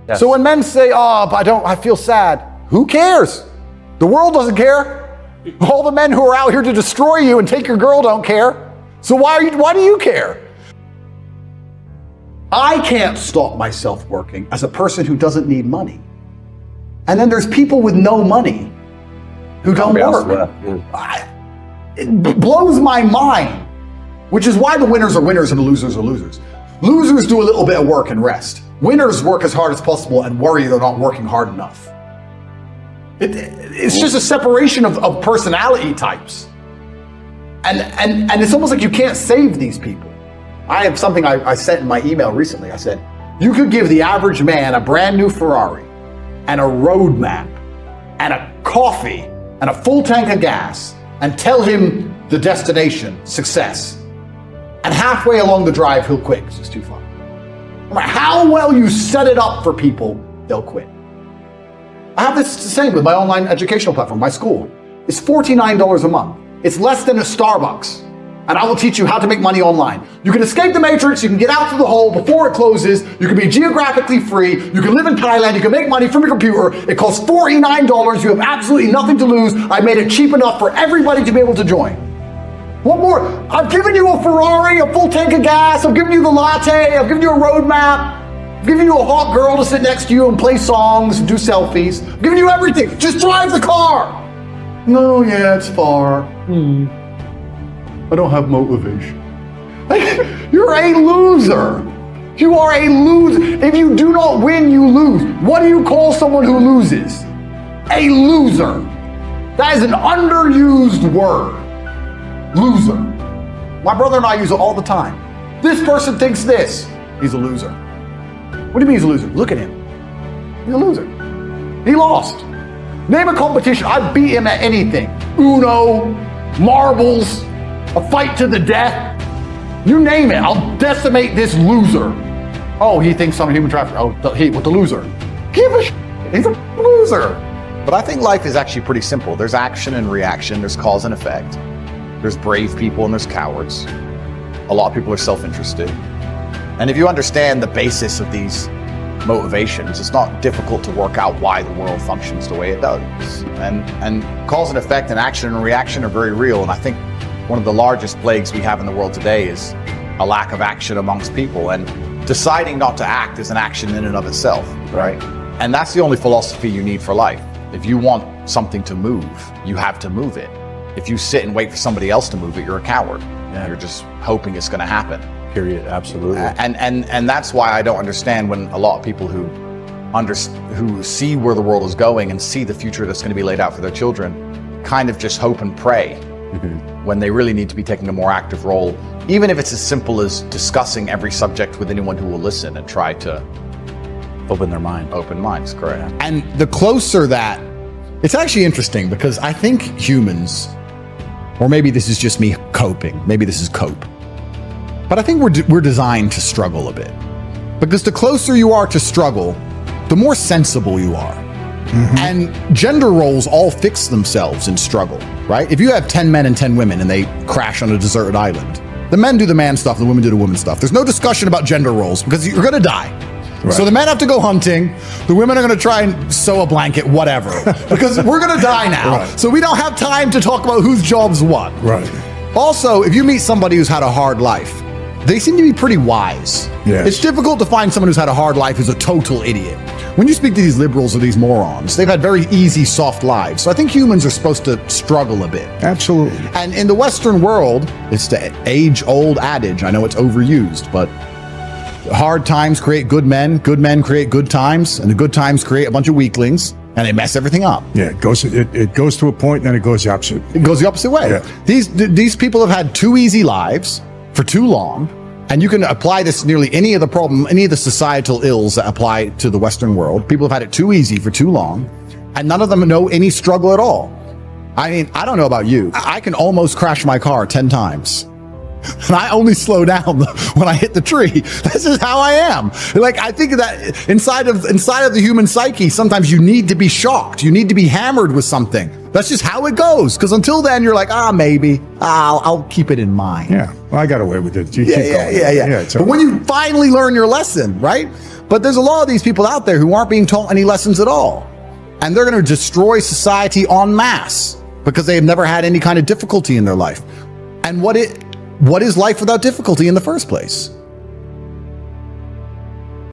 Yes. So when men say, oh, but I feel sad, who cares? The world doesn't care. All the men who are out here to destroy you and take your girl don't care. So why do you care? I can't stop myself working as a person who doesn't need money. And then there's people with no money who don't work. It blows my mind, which is why the winners are winners and the losers are losers. Losers do a little bit of work and rest. Winners work as hard as possible and worry they're not working hard enough. It's just a separation of personality types. And it's almost like you can't save these people. I have something I sent in my email recently. I said, you could give the average man a brand new Ferrari and a road map and a coffee and a full tank of gas and tell him the destination, success. And halfway along the drive, he'll quit because it's too far. No matter how well you set it up for people, they'll quit. I have this the same with my online educational platform, my school. It's $49 a month. It's less than a Starbucks. And I will teach you how to make money online. You can escape the matrix, you can get out through the hole before it closes, you can be geographically free, you can live in Thailand, you can make money from your computer. It costs $49, you have absolutely nothing to lose. I made it cheap enough for everybody to be able to join. What more? I've given you a Ferrari, a full tank of gas, I've given you the latte, I've given you a roadmap, I've given you a hot girl to sit next to you and play songs and do selfies. I've given you everything, just drive the car. No, yeah, it's far. I don't have motivation. You're a loser. You are a loser. If you do not win, you lose. What do you call someone who loses? A loser. That is an underused word. Loser. My brother and I use it all the time. This person thinks this. He's a loser. What do you mean he's a loser? Look at him. He's a loser. He lost. Name a competition. I beat him at anything. Uno, marbles, a fight to the death. You name it. I'll decimate this loser. Oh, he thinks I'm a human trafficker. Oh, with the loser. Give a shit. He's a loser. But I think life is actually pretty simple. There's action and reaction. There's cause and effect. There's brave people and there's cowards. A lot of people are self-interested. And if you understand the basis of these motivations, it's not difficult to work out why the world functions the way it does. And cause and effect and action and reaction are very real. And I think one of the largest plagues we have in the world today is a lack of action amongst people. And deciding not to act is an action in and of itself, right? And that's the only philosophy you need for life. If you want something to move, you have to move it. If you sit and wait for somebody else to move it, you're a coward. Yeah. You're just hoping it's going to happen. Period. Absolutely. And that's why I don't understand when a lot of people who see where the world is going and see the future that's going to be laid out for their children kind of just hope and pray when they really need to be taking a more active role, even if it's as simple as discussing every subject with anyone who will listen and try to open their mind. Open minds, correct. And the closer that, it's actually interesting because I think humans, or maybe this is just me coping, maybe this is cope, but I think we're designed to struggle a bit. Because the closer you are to struggle, the more sensible you are. And gender roles all fix themselves in struggle, right? If you have 10 men and 10 women and they crash on a deserted island, the men do the man stuff, the women do the woman stuff. There's no discussion about gender roles because you're gonna die. Right. So the men have to go hunting, the women are gonna try and sew a blanket, whatever, because we're gonna die now. Right. So we don't have time to talk about whose job's what. Right. Also, if you meet somebody who's had a hard life, they seem to be pretty wise. Yes. It's difficult to find someone who's had a hard life who's a total idiot. When you speak to these liberals or these morons, they've had very easy, soft lives. So I think humans are supposed to struggle a bit. Absolutely. And in the Western world, it's the age-old adage. I know it's overused, but hard times create good men create good times, and the good times create a bunch of weaklings, and they mess everything up. Yeah, it goes to a point, and then it goes the opposite. It goes the opposite way. Yeah. These people have had too easy lives for too long, and you can apply this to nearly any of the societal ills that apply to the Western world. People have had it too easy for too long, and none of them know any struggle at all. I mean, I don't know about you. I can almost crash my car 10 times. And I only slow down when I hit the tree. This is how I am. Like, I think that inside of the human psyche, sometimes you need to be shocked. You need to be hammered with something. That's just how it goes. Because until then, you're like, maybe I'll keep it in mind. Yeah, well, I got away with it. You keep going. Yeah. But when you finally learn your lesson, right? But there's a lot of these people out there who aren't being taught any lessons at all. And they're going to destroy society en masse because they have never had any kind of difficulty in their life. And what is life without difficulty in the first place?